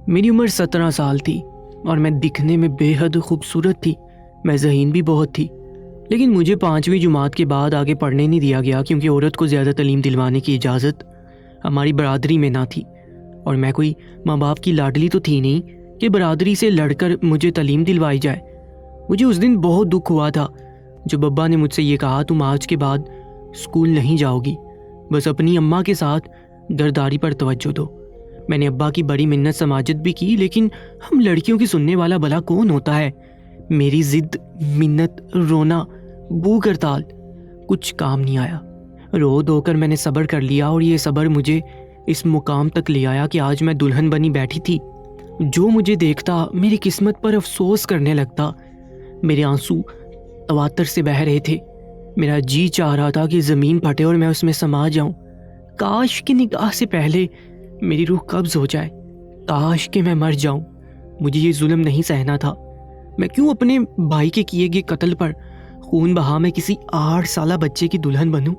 میری عمر 17 سال تھی اور میں دکھنے میں بے حد خوبصورت تھی. میں ذہین بھی بہت تھی، لیکن مجھے 5ویں جماعت کے بعد آگے پڑھنے نہیں دیا گیا کیونکہ عورت کو زیادہ تعلیم دلوانے کی اجازت ہماری برادری میں نہ تھی، اور میں کوئی ماں باپ کی لاڈلی تو تھی نہیں کہ برادری سے لڑ کر مجھے تعلیم دلوائی جائے. مجھے اس دن بہت دکھ ہوا تھا جب ابا نے مجھ سے یہ کہا تم آج کے بعد اسکول نہیں جاؤ گی، بس اپنی اماں کے ساتھ گھرداری پر توجہ دو. میں نے ابا کی بڑی منت سماجت بھی کی، لیکن ہم لڑکیوں کی سننے والا بھلا کون ہوتا ہے. میری ضد، منت، رونا، بھوک ہڑتال کچھ کام نہیں آیا. رو دھو کر میں نے صبر کر لیا، اور یہ صبر مجھے اس مقام تک لے آیا کہ آج میں دلہن بنی بیٹھی تھی. جو مجھے دیکھتا میری قسمت پر افسوس کرنے لگتا. میرے آنسو تواتر سے بہہ رہے تھے. میرا جی چاہ رہا تھا کہ زمین پھٹے اور میں اس میں سما جاؤں. کاش کہ نکاح سے پہلے میری روح قبض ہو جائے. کاش کہ میں مر جاؤں. مجھے یہ ظلم نہیں سہنا تھا. میں کیوں اپنے بھائی کے کیے گئے قتل پر خون بہا میں کسی 8 سالہ بچے کی دلہن بنوں؟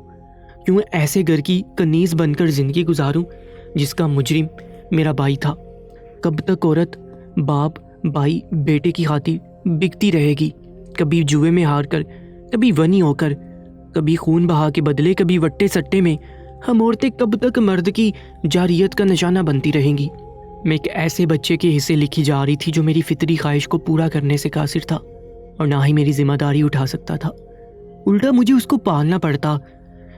کیوں ایسے گھر کی کنیز بن کر زندگی گزاروں جس کا مجرم میرا بھائی تھا؟ کب تک عورت باپ، بھائی، بیٹے کی خاطر بکتی رہے گی؟ کبھی جوئے میں ہار کر، کبھی ونی ہو کر، کبھی خون بہا کے بدلے، کبھی وٹے سٹے میں. ہم عورتیں کب تک مرد کی جاریت کا نشانہ بنتی رہیں گی؟ میں ایک ایسے بچے کے حصے لکھی جا رہی تھی جو میری فطری خواہش کو پورا کرنے سے قاصر تھا اور نہ ہی میری ذمہ داری اٹھا سکتا تھا. الٹا مجھے اس کو پالنا پڑتا.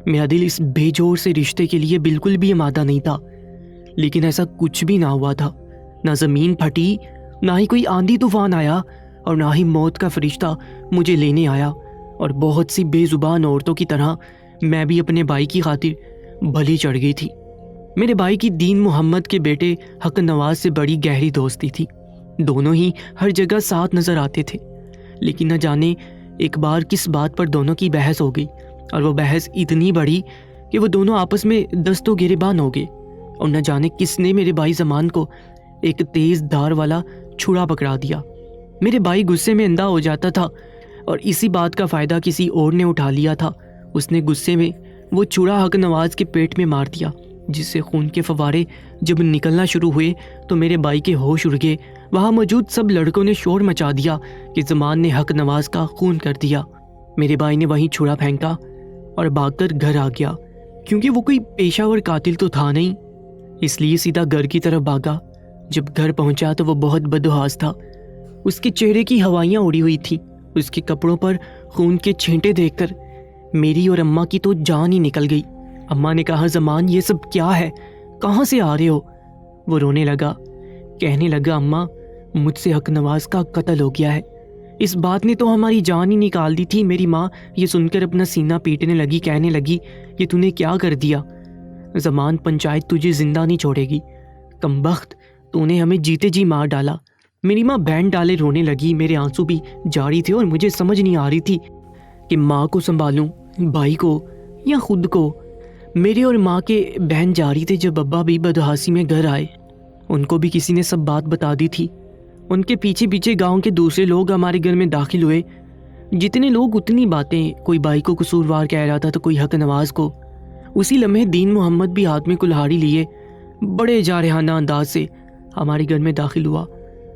میرا دل اس بے جوڑ سے رشتے کے لیے بالکل بھی آمادہ نہیں تھا. لیکن ایسا کچھ بھی نہ ہوا تھا. نہ زمین پھٹی، نہ ہی کوئی آندھی طوفان آیا، اور نہ ہی موت کا فرشتہ مجھے لینے آیا. اور بہت سی بے زبان عورتوں کی طرح میں بھی اپنے بھائی کی خاطر بھلی چڑھ گئی تھی. میرے بھائی کی دین محمد کے بیٹے حق نواز سے بڑی گہری دوستی تھی. دونوں ہی ہر جگہ ساتھ نظر آتے تھے. لیکن نہ جانے ایک بار کس بات پر دونوں کی بحث ہو گئی، اور وہ بحث اتنی بڑی کہ وہ دونوں آپس میں دست و گریبان ہو گئے. اور نہ جانے کس نے میرے بھائی زمان کو ایک تیز دھار والا چھڑا پکڑا دیا. میرے بھائی غصے میں اندھا ہو جاتا تھا، اور اسی بات کا فائدہ کسی اور نے اٹھا لیا تھا. اس نے غصے میں وہ چھڑا حق نواز کے پیٹ میں مار دیا، جس سے خون کے فوارے جب نکلنا شروع ہوئے تو میرے بھائی کے ہوش اڑ گئے. وہاں موجود سب لڑکوں نے شور مچا دیا کہ زمان نے حق نواز کا خون کر دیا. میرے بھائی نے وہیں چھڑا پھینکا اور بھاگ کر گھر آ گیا. کیونکہ وہ کوئی پیشہ ور قاتل تو تھا نہیں، اس لیے سیدھا گھر کی طرف بھاگا. جب گھر پہنچا تو وہ بہت بدحواس تھا. اس کے چہرے کی ہوائیاں اڑی ہوئی تھیں. اس کے کپڑوں پر خون کے چھینٹے دیکھ کر میری اور اماں کی تو جان ہی نکل گئی. اماں نے کہا زمان یہ سب کیا ہے؟ کہاں سے آ رہے ہو؟ وہ رونے لگا، کہنے لگا اماں مجھ سے حق نواز کا قتل ہو گیا ہے. اس بات نے تو ہماری جان ہی نکال دی تھی. میری ماں یہ سن کر اپنا سینہ پیٹنے لگی، کہنے لگی یہ تو نے کیا کر دیا؟ زمان پنچایت تجھے زندہ نہیں چھوڑے گی. کمبخت تو نے ہمیں جیتے جی مار ڈالا. میری ماں بہن ڈالے رونے لگی. میرے آنسو بھی جاری تھے اور مجھے سمجھ نہیں آ رہی تھی کہ ماں کو سنبھالوں، بھائی کو، یا خود کو. میرے اور ماں کے بہن جاری تھے. جب ابا بھی بدحاسی میں گھر آئے، ان کو بھی کسی نے سب بات بتا دی تھی. ان کے پیچھے پیچھے گاؤں کے دوسرے لوگ ہمارے گھر میں داخل ہوئے. جتنے لوگ اتنی باتیں. کوئی بھائی کو قصوروار کہہ رہا تھا تو کوئی حق نواز کو. اسی لمحے دین محمد بھی ہاتھ میں کلہاڑی لیے بڑے جارحانہ انداز سے ہمارے گھر میں داخل ہوا،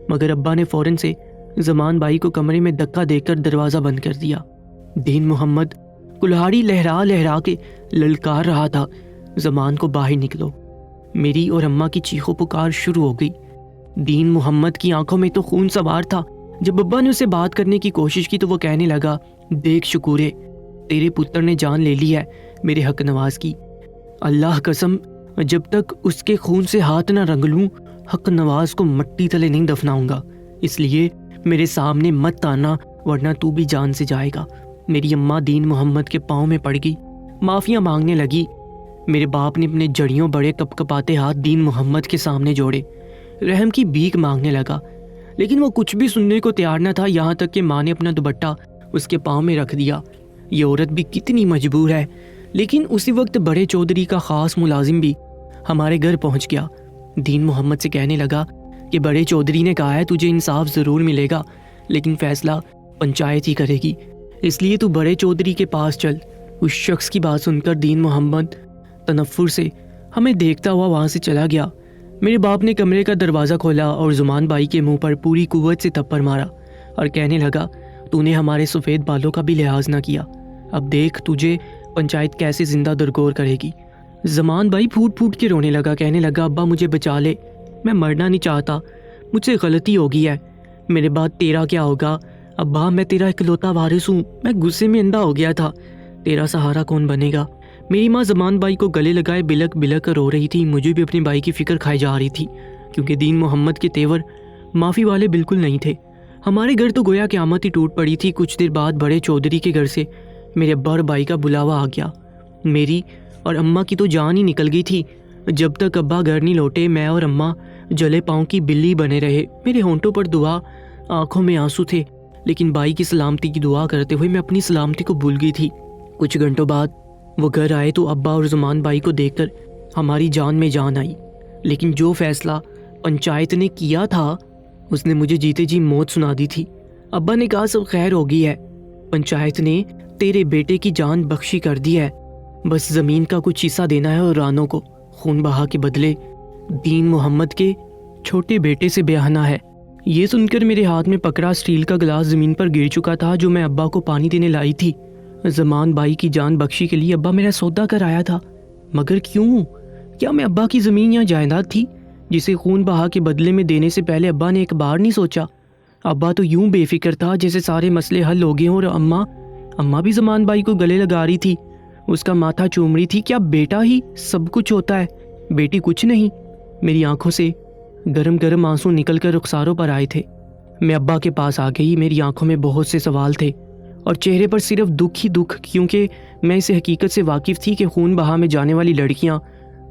مگر ابا نے فوراً سے زمان بھائی کو کمرے میں دھکا دے کر دروازہ بند کر دیا. دین محمد کلہاڑی لہرا لہرا کے للکار رہا تھا، زمان کو باہر نکلو. میری اور اماں کی چیخو پکار شروع ہو گئی. دین محمد کی آنکھوں میں تو خون سوار تھا. جب ابا نے اسے بات کرنے کی کوشش کی تو وہ کہنے لگا دیکھ شکورے، تیرے پتر نے جان لے لی ہے میرے حق نواز کی. اللہ قسم جب تک اس کے خون سے ہاتھ نہ رنگ لوں حق نواز کو مٹی تلے نہیں دفناؤں گا. اس لیے میرے سامنے مت آنا ورنہ تو بھی جان سے جائے گا. میری اماں دین محمد کے پاؤں میں پڑ گئی، معافیاں مانگنے لگی. میرے باپ نے اپنے جڑیوں بڑے کپ کپاتے ہاتھ دین محمد کے سامنے جوڑے، رحم کی بھیک مانگنے لگا. لیکن وہ کچھ بھی سننے کو تیار نہ تھا، یہاں تک کہ ماں نے اپنا دوپٹہ اس کے پاؤں میں رکھ دیا. یہ عورت بھی کتنی مجبور ہے. لیکن اسی وقت بڑے چودھری کا خاص ملازم بھی ہمارے گھر پہنچ گیا. دین محمد سے کہنے لگا کہ بڑے چودھری نے کہا ہے تجھے انصاف ضرور ملے گا، لیکن فیصلہ پنچایت ہی کرے گی، اس لیے تو بڑے چودھری کے پاس چل. اس شخص کی بات سن کر دین محمد تنفر سے ہمیں دیکھتا ہوا وہاں سے چلا گیا. میرے باپ نے کمرے کا دروازہ کھولا اور زمان بھائی کے منہ پر پوری قوت سے تھپڑ مارا اور کہنے لگا، تو نے ہمارے سفید بالوں کا بھی لحاظ نہ کیا، اب دیکھ تجھے پنچایت کیسے زندہ درگور کرے گی۔ زمان بھائی پھوٹ پھوٹ کے رونے لگا، کہنے لگا، ابا مجھے بچا لے، میں مرنا نہیں چاہتا، مجھ سے غلطی ہو گئی ہے، میرے بعد تیرا کیا ہوگا؟ ابا میں تیرا اکلوتا وارث ہوں، میں غصے میں اندھا ہو گیا تھا، تیرا سہارا کون بنے گا؟ میری ماں زمان بھائی کو گلے لگائے بلک بلک کر رو رہی تھی۔ مجھے بھی اپنے بھائی کی فکر کھائی جا رہی تھی، کیونکہ دین محمد کے تیور معافی والے بالکل نہیں تھے۔ ہمارے گھر تو گویا قیامت ہی ٹوٹ پڑی تھی۔ کچھ دیر بعد بڑے چودھری کے گھر سے میرے ابا اور بھائی کا بلاوا آ گیا۔ میری اور اماں کی تو جان ہی نکل گئی تھی۔ جب تک ابا گھر نہیں لوٹے میں اور اماں جلے پاؤں کی بلی بنے رہے۔ میرے ہونٹوں پر دعا، آنکھوں میں آنسو تھے، لیکن بھائی کی سلامتی کی دعا کرتے ہوئے میں اپنی سلامتی کو بھول گئی تھی۔ کچھ گھنٹوں بعد وہ گھر آئے تو ابا اور زمان بھائی کو دیکھ کر ہماری جان میں جان آئی، لیکن جو فیصلہ پنچایت نے کیا تھا اس نے مجھے جیتے جی موت سنا دی تھی۔ ابا نے کہا، سب خیر ہو گئی ہے، پنچایت نے تیرے بیٹے کی جان بخشی کر دی ہے، بس زمین کا کچھ حصہ دینا ہے اور رانوں کو خون بہا کے بدلے دین محمد کے چھوٹے بیٹے سے بیاہنا ہے۔ یہ سن کر میرے ہاتھ میں پکڑا اسٹیل کا گلاس زمین پر گر چکا تھا جو میں ابا کو پانی دینے لائی تھی۔ زمان بھائی کی جان بخشی کے لیے ابا میرا سودا کر آیا تھا، مگر کیوں؟ کیا میں ابا کی زمین یا جائیداد تھی جسے خون بہا کے بدلے میں دینے سے پہلے ابا نے ایک بار نہیں سوچا؟ ابا تو یوں بے فکر تھا جیسے سارے مسئلے حل ہو گئے ہوں، اور اماں بھی زمان بھائی کو گلے لگا رہی تھی، اس کا ماتھا چوم رہی تھی۔ کیا بیٹا ہی سب کچھ ہوتا ہے، بیٹی کچھ نہیں؟ میری آنکھوں سے گرم گرم آنسو نکل کر رخساروں پر آئے تھے۔ میں ابا کے پاس آ گئی، میری آنکھوں میں بہت سے سوال تھے اور چہرے پر صرف دکھ ہی دکھ، کیونکہ میں اس حقیقت سے واقف تھی کہ خون بہا میں جانے والی لڑکیاں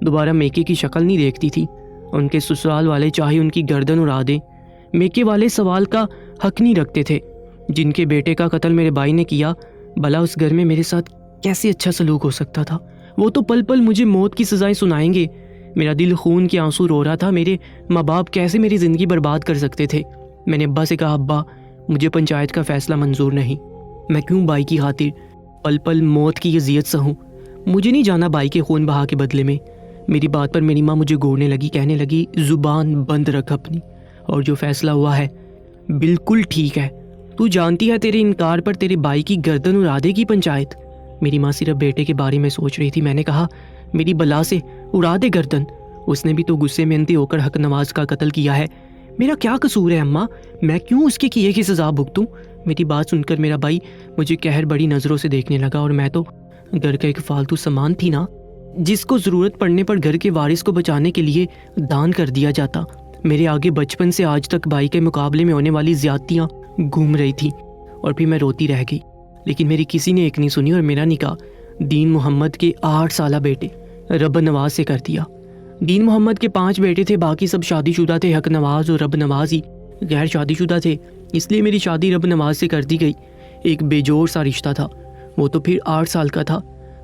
دوبارہ میکے کی شکل نہیں دیکھتی تھی۔ ان کے سسرال والے چاہے ان کی گردن اڑا دیں، میکے والے سوال کا حق نہیں رکھتے تھے۔ جن کے بیٹے کا قتل میرے بھائی نے کیا، بھلا اس گھر میں میرے ساتھ کیسے اچھا سلوک ہو سکتا تھا؟ وہ تو پل پل مجھے موت کی سزائیں سنائیں گے۔ میرا دل خون کے آنسو رو رہا تھا۔ میرے ماں باپ کیسے میری زندگی برباد کر سکتے تھے؟ میں نے ابا سے کہا، ابا مجھے پنچایت کا فیصلہ منظور نہیں، میں کیوں بھائی کی خاطر پل پل موت کی اذیت سہوں؟ مجھے نہیں جانا بھائی کے خون بہا کے بدلے میں۔ میری بات پر میری ماں مجھے گھورنے لگی، کہنے لگی، زبان بند رکھ اپنی، اور جو فیصلہ ہوا ہے بالکل ٹھیک ہے۔ تو جانتی ہے تیرے انکار پر تیرے بھائی کی گردن اڑا دے گی پنچایت۔ میری ماں صرف بیٹے کے بارے میں سوچ رہی تھی۔ میں نے کہا، میری بلا سے اڑا دے گردن، اس نے بھی تو غصے میں اندھی ہو کر حق نواز کا قتل کیا ہے، میرا کیا قصور ہے اماں؟ میں کیوں اس کے کیے کی سزا بھگتوں؟ میری بات سن کر میرا بھائی مجھے قہر بڑی نظروں سے دیکھنے لگا، اور میں تو گھر کا ایک فالتو سامان تھی نا، جس کو ضرورت پڑنے پر گھر کے وارث کو بچانے کے لیے دان کر دیا جاتا۔ میرے آگے بچپن سے آج تک بھائی کے مقابلے میں ہونے والی زیادتیاں گھوم رہی تھیں، اور پھر میں روتی رہ گئی، لیکن میری کسی نے ایک نہیں سنی، اور میرا نکاح دین محمد کے 8 سالہ بیٹے رب نواز سے کر دیا۔ دین محمد کے 5 بیٹے تھے، باقی سب شادی شدہ تھے۔ حق نواز اور رب نواز ہی غیر شادی شدہ تھے، اس لیے میری شادی رب نواز سے کر دی گئی۔ ایک بے جوڑ سا رشتہ تھا، وہ تو پھر 8 سال کا تھا۔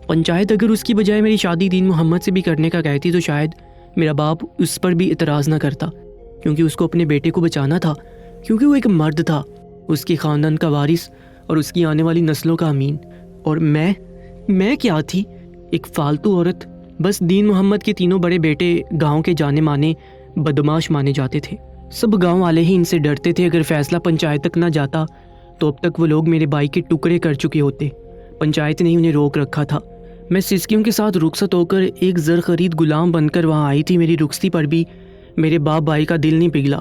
پنچایت اگر اس کی بجائے میری شادی دین محمد سے بھی کرنے کا کہتی تو شاید میرا باپ اس پر بھی اعتراض نہ کرتا، کیونکہ اس کو اپنے بیٹے کو بچانا تھا، کیونکہ وہ ایک مرد تھا، اس کے خاندان کا وارث اور اس کی آنے والی نسلوں کا امین۔ اور میں کیا تھی؟ ایک فالتو عورت۔ بس دین محمد کے 3 بڑے بیٹے گاؤں کے جانے مانے بدماش مانے جاتے تھے، سب گاؤں والے ہی ان سے ڈرتے تھے۔ اگر فیصلہ پنچایت تک نہ جاتا تو اب تک وہ لوگ میرے بھائی کے ٹکڑے کر چکے ہوتے، پنچایت نے ہی انہیں روک رکھا تھا۔ میں سسکیوں کے ساتھ رخصت ہو کر ایک زر خرید غلام بن کر وہاں آئی تھی۔ میری رخصتی پر بھی میرے باپ بھائی کا دل نہیں پگھلا،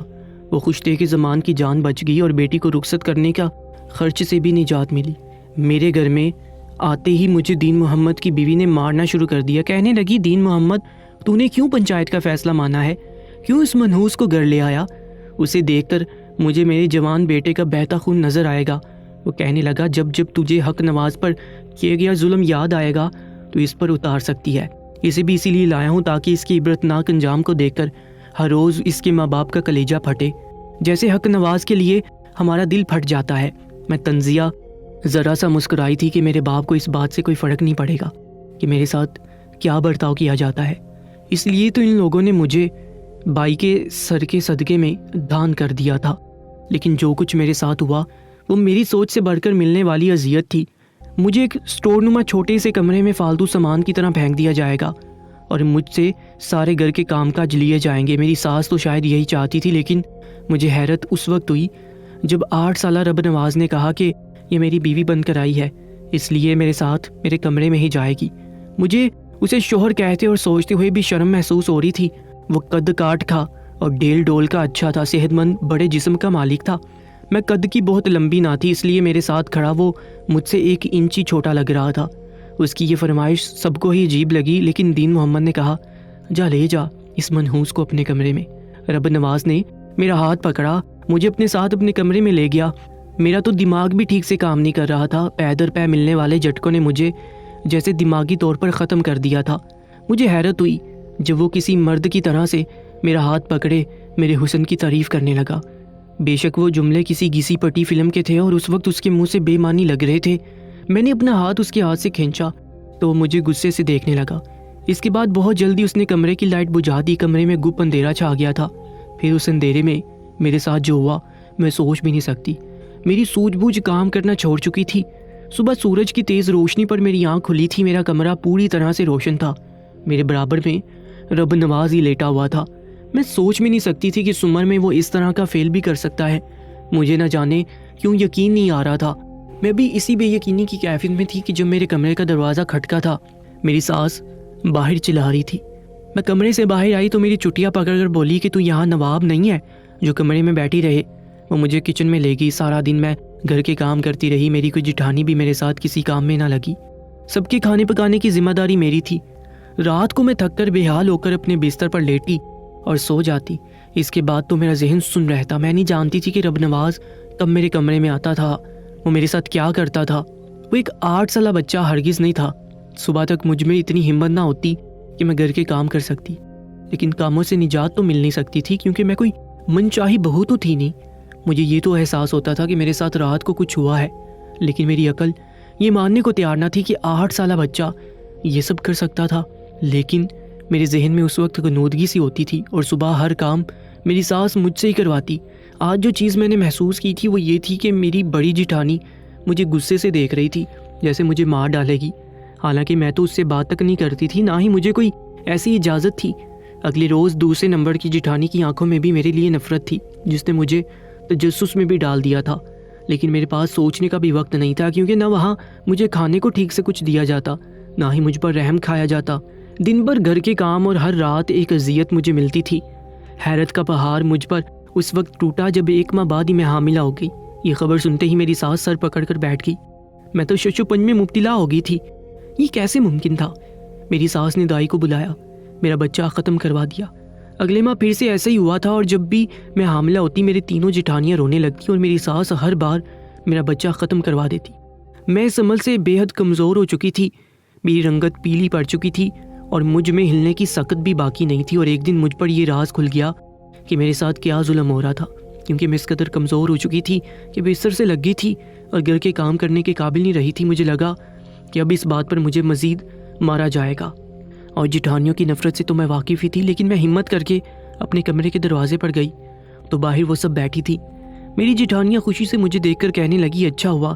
وہ خوش تھے کہ زمان کی جان بچ گئی اور بیٹی کو رخصت کرنے کا خرچ سے بھی نجات ملی۔ میرے گھر میں آتے ہی مجھے دین محمد کی بیوی نے مارنا شروع کر دیا، کہنے لگی، دین محمد تو نے کیوں پنچایت کا فیصلہ مانا ہے؟ کیوں اس منحوس کو گھر لے آیا؟ اسے دیکھ کر مجھے میرے جوان بیٹے کا بہتا خون نظر آئے گا۔ وہ کہنے لگا، جب تجھے حق نواز پر کیا گیا ظلم یاد آئے گا تو اس پر اتار سکتی ہے۔ اسے بھی اسی لیے لایا ہوں تاکہ اس کی عبرتناک انجام کو دیکھ کر ہر روز اس کے ماں باپ کا کلیجہ پھٹے، جیسے حق نواز کے لیے ہمارا دل پھٹ جاتا ہے۔ میں تنزیہ ذرا سا مسکرائی تھی کہ میرے باپ کو اس بات سے کوئی فرق نہیں پڑے گا کہ میرے ساتھ کیا برتاؤ کیا جاتا ہے، اس لیے تو ان لوگوں نے مجھے بھائی کے سر کے صدقے میں دان کر دیا تھا۔ لیکن جو کچھ میرے ساتھ ہوا وہ میری سوچ سے بڑھ کر ملنے والی اذیت تھی۔ مجھے ایک سٹور نما چھوٹے سے کمرے میں فالتو سامان کی طرح پھینک دیا جائے گا، اور مجھ سے سارے گھر کے کام کاج لیے جائیں گے۔ میری ساس تو شاید یہی چاہتی تھی، لیکن مجھے حیرت اس وقت ہوئی جب 8 سالہ رب نواز نے کہا کہ یہ میری بیوی بن کر آئی ہے، اس لیے میرے ساتھ میرے کمرے میں ہی جائے گی۔ مجھے اسے شوہر کہتے اور سوچتے ہوئے بھی شرم محسوس ہو رہی تھی۔ وہ قد کاٹ تھا اور ڈیل ڈول کا اچھا تھا، صحت مند بڑے جسم کا مالک تھا۔ میں قد کی بہت لمبی نہ تھی، اس لیے میرے ساتھ کھڑا وہ مجھ سے 1 انچ ہی چھوٹا لگ رہا تھا۔ اس کی یہ فرمائش سب کو ہی عجیب لگی، لیکن دین محمد نے کہا جا لے جا اس منحوس کو اپنے کمرے میں۔ رب نواز نے میرا ہاتھ پکڑا، مجھے اپنے ساتھ اپنے کمرے میں لے گیا۔ میرا تو دماغ بھی ٹھیک سے کام نہیں کر رہا تھا، پے در پے ملنے والے جھٹکوں نے مجھے جیسے دماغی طور پر ختم کر دیا تھا۔ مجھے حیرت ہوئی جب وہ کسی مرد کی طرح سے میرا ہاتھ پکڑے میرے حسن کی تعریف کرنے لگا۔ بے شک وہ جملے کسی گھسی پٹی فلم کے تھے اور اس وقت اس کے منہ سے بے معنی لگ رہے تھے۔ میں نے اپنا ہاتھ اس کے ہاتھ سے کھینچا تو وہ مجھے غصے سے دیکھنے لگا۔ اس کے بعد بہت جلدی اس نے کمرے کی لائٹ بجھا دی۔ کمرے میں گپ اندھیرا چھا گیا تھا۔ پھر اس اندھیرے میں میرے ساتھ جو ہوا میں سوچ بھی نہیں سکتی۔ میری سوجھ بوجھ کام کرنا چھوڑ چکی تھی۔ صبح سورج کی تیز روشنی پر میری آنکھ کھلی تھی۔ میرا کمرہ پوری طرح سے روشن تھا۔ میرے برابر میں رب نواز ہی لیٹا ہوا تھا۔ میں سوچ بھی نہیں سکتی تھی کہ اس عمر میں وہ اس طرح کا فیل بھی کر سکتا ہے۔ مجھے نہ جانے کیوں یقین نہیں آ رہا تھا۔ میں بھی اسی بے یقینی کی کیفیت میں تھی کہ جب میرے کمرے کا دروازہ کھٹکا تھا، میری ساس باہر چلا رہی تھی۔ میں کمرے سے باہر آئی تو میری چٹیا پکڑ کر بولی کہ تو یہاں نواب نہیں ہے جو کمرے میں بیٹھی رہے۔ وہ مجھے کچن میں لے گئی۔ سارا دن میں گھر کے کام کرتی رہی۔ میری کوئی جٹھانی بھی میرے ساتھ کسی کام میں نہ لگی۔ سب کے کھانے پکانے کی ذمہ داری میری تھی۔ رات کو میں تھک کر بے حال ہو کر اپنے بستر پر لیٹی اور سو جاتی۔ اس کے بعد تو میرا ذہن سن رہتا۔ میں نہیں جانتی تھی کہ رب نواز کب میرے کمرے میں آتا تھا، وہ میرے ساتھ کیا کرتا تھا۔ وہ ایک 8 سالہ بچہ ہرگز نہیں تھا۔ صبح تک مجھ میں اتنی ہمت نہ ہوتی کہ میں گھر کے کام کر سکتی، لیکن کاموں سے نجات تو مل نہیں سکتی تھی کیونکہ میں کوئی من چاہی بہو تو تھی نہیں۔ مجھے یہ تو احساس ہوتا تھا کہ میرے ساتھ رات کو کچھ ہوا ہے، لیکن میری عقل یہ ماننے کو تیار نہ تھی کہ 8 سالہ بچہ یہ سب کر سکتا تھا۔ لیکن میرے ذہن میں اس وقت غنودگی سی ہوتی تھی اور صبح ہر کام میری ساس مجھ سے ہی کرواتی۔ آج جو چیز میں نے محسوس کی تھی وہ یہ تھی کہ میری بڑی جٹھانی مجھے غصے سے دیکھ رہی تھی جیسے مجھے مار ڈالے گی، حالانکہ میں تو اس سے بات تک نہیں کرتی تھی، نہ ہی مجھے کوئی ایسی اجازت تھی۔ اگلے روز دوسرے نمبر کی جٹھانی کی آنکھوں میں بھی میرے لیے نفرت تھی، جس نے مجھے تجسس میں بھی ڈال دیا تھا۔ لیکن میرے پاس سوچنے کا بھی وقت نہیں تھا کیونکہ نہ وہاں مجھے کھانے کو ٹھیک سے کچھ دیا جاتا، نہ ہی مجھ پر رحم کھایا جاتا۔ دن بھر گھر کے کام اور ہر رات ایک اذیت مجھے ملتی تھی۔ حیرت کا پہاڑ مجھ پر اس وقت ٹوٹا جب 1 ماہ بعد ہی میں حاملہ ہو گئی۔ یہ خبر سنتے ہی میری ساس سر پکڑ کر بیٹھ گئی۔ میں تو شش و پنج میں مبتلا ہو گئی تھی۔ یہ کیسے ممکن تھا؟ میری ساس نے دائی کو بلایا، میرا بچہ ختم کروا دیا۔ اگلے ماہ پھر سے ایسا ہی ہوا تھا، اور جب بھی میں حاملہ ہوتی میری تینوں جٹھانیاں رونے لگتی اور میری ساس ہر بار میرا بچہ ختم کروا دیتی۔ میں اس عمل سے بے حد کمزور ہو چکی تھی، میری رنگت پیلی پڑ چکی تھی اور مجھ میں ہلنے کی سکت بھی باقی نہیں تھی۔ اور ایک دن مجھ پر یہ راز کھل گیا کہ میرے ساتھ کیا ظلم ہو رہا تھا، کیونکہ میں اس قدر کمزور ہو چکی تھی کہ بستر سے لگ گئی تھی اور گھر کے کام کرنے کے قابل نہیں رہی تھی۔ مجھے لگا کہ اب اس بات پر مجھے مزید مارا جائے گا، اور جٹھانیوں کی نفرت سے تو میں واقف ہی تھی، لیکن میں ہمت کر کے اپنے کمرے کے دروازے پر گئی تو باہر وہ سب بیٹھی تھی۔ میری جٹھانیاں خوشی سے مجھے دیکھ کر کہنے لگی اچھا ہوا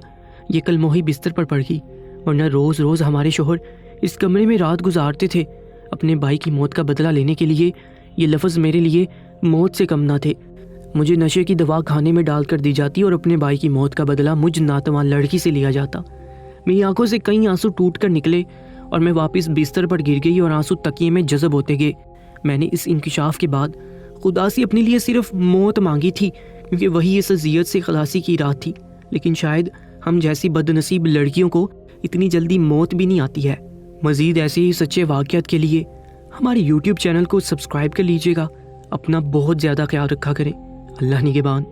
یہ کل موہی بستر پر پڑ گئی، ورنہ روز روز ہمارے شوہر اس کمرے میں رات گزارتے تھے۔ اپنے بھائی کی موت کا بدلہ لینے کے لیے یہ لفظ میرے لیے موت سے کم نہ تھے۔ مجھے نشے کی دوا کھانے میں ڈال کر دی جاتی اور اپنے بھائی کی موت کا بدلہ مجھ ناتواں لڑکی سے لیا جاتا۔ میری آنکھوں سے کئی آنسو ٹوٹ کر نکلے اور میں واپس بستر پر گر گئی اور آنسو تکیے میں جذب ہوتے گئے۔ میں نے اس انکشاف کے بعد خدا سے اپنے لیے صرف موت مانگی تھی، کیونکہ وہی اس اذیت سے خلاصی کی راہ تھی۔ لیکن شاید ہم جیسی بد نصیب لڑکیوں کو اتنی جلدی موت بھی نہیں آتی ہے۔ مزید ایسے ہی سچے واقعات کے لیے ہمارے YouTube چینل کو سبسکرائب کر لیجیے گا۔ اپنا بہت زیادہ خیال رکھا کریں۔ اللہ نگہبان۔